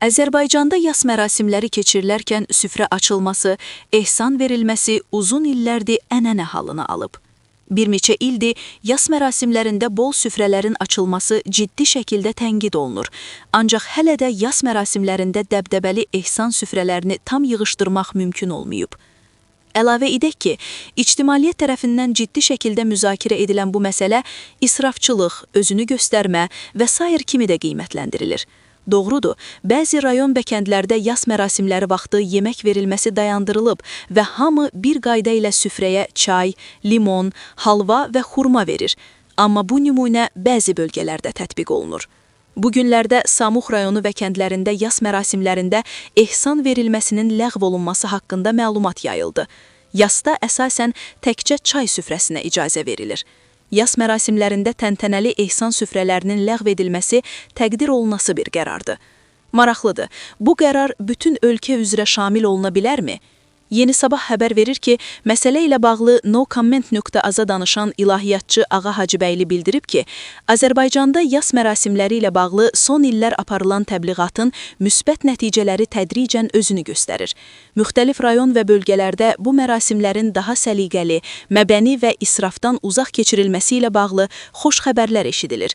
Azərbaycanda yas mərasimləri keçirilərkən süfrə açılması, ehsan verilməsi uzun illərdir ənənə halını alıb. Bir neçə ildir yas mərasimlərində bol süfrələrin açılması ciddi şəkildə tənqid olunur. Ancaq hələ də yas mərasimlərində dəbdəbəli ehsan süfrələrini tam yığışdırmaq mümkün olmayıb. Əlavə edək ki, ictimaiyyət tərəfindən ciddi şəkildə müzakirə edilən bu məsələ israfçılıq, özünü göstərmə və sair kimi də qiymətləndirilir. Doğrudur, bəzi rayon və kəndlərdə yas mərasimləri vaxtı yemək verilməsi dayandırılıb və hamı bir qayda ilə süfrəyə çay, limon, halva və xurma verir. Amma bu nümunə bəzi bölgələrdə tətbiq olunur. Bu günlərdə Samux rayonu və kəndlərində yas mərasimlərində ehsan verilməsinin ləğv olunması haqqında məlumat yayıldı. Yasda əsasən təkcə çay süfrəsinə icazə verilir. Yas mərasimlərində təntənəli ehsan süfrələrinin ləğv edilməsi təqdir olunası bir qərardır. Maraqlıdır, bu qərar bütün ölkə üzrə şamil oluna bilərmi? Yeni Sabah xəbər verir ki, məsələ ilə bağlı nocomment.az-a danışan ilahiyyatçı Ağa Hacıbəyli bildirib ki, Azərbaycanda yas mərasimləri ilə bağlı son illər aparılan təbliğatın müsbət nəticələri tədricən özünü göstərir. Müxtəlif rayon və bölgələrdə bu mərasimlərin daha səliqəli, məbəni və israfdan uzaq keçirilməsi ilə bağlı xoş xəbərlər eşidilir.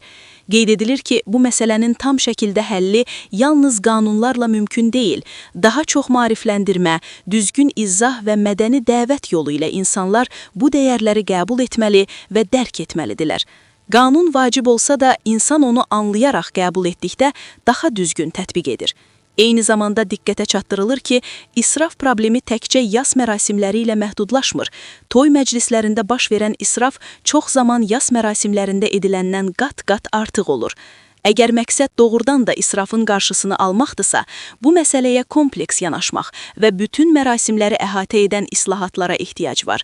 Qeyd edilir ki, bu məsələnin tam şəkildə həlli yalnız qanunlarla mümkün deyil, daha çox maarifləndirmə, düzgün izah və mədəni dəvət yolu ilə insanlar bu dəyərləri qəbul etməli və dərk etməlidirlər. Qanun vacib olsa da insan onu anlayaraq qəbul etdikdə daha düzgün tətbiq edir. Eyni zamanda diqqətə çatdırılır ki, israf problemi təkcə yas mərasimləri ilə məhdudlaşmır. Toy məclislərində baş verən israf çox zaman yas mərasimlərində ediləndən qat-qat artıq olur. Əgər məqsəd doğrudan da israfın qarşısını almaqdırsa, bu məsələyə kompleks yanaşmaq və bütün mərasimləri əhatə edən islahatlara ehtiyac var.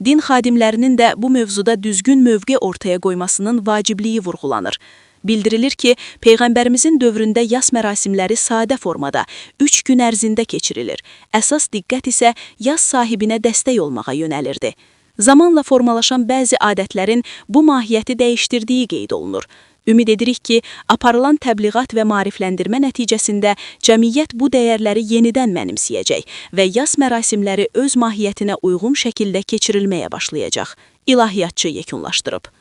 Din xadimlərinin də bu mövzuda düzgün mövqe ortaya qoymasının vacibliyi vurğulanır. Bildirilir ki, Peyğəmbərimizin dövründə yas mərasimləri sadə formada 3 gün ərzində keçirilir. Əsas diqqət isə yas sahibinə dəstək olmağa yönəlirdi. Zamanla formalaşan bəzi adətlərin bu mahiyyəti dəyişdirdiyi qeyd olunur. Ümid edirik ki, aparılan təbliğat və maarifləndirmə nəticəsində cəmiyyət bu dəyərləri yenidən mənimsəyəcək və yas mərasimləri öz mahiyyətinə uyğun şəkildə keçirilməyə başlayacaq. İlahiyyatçı yekunlaşdırıb.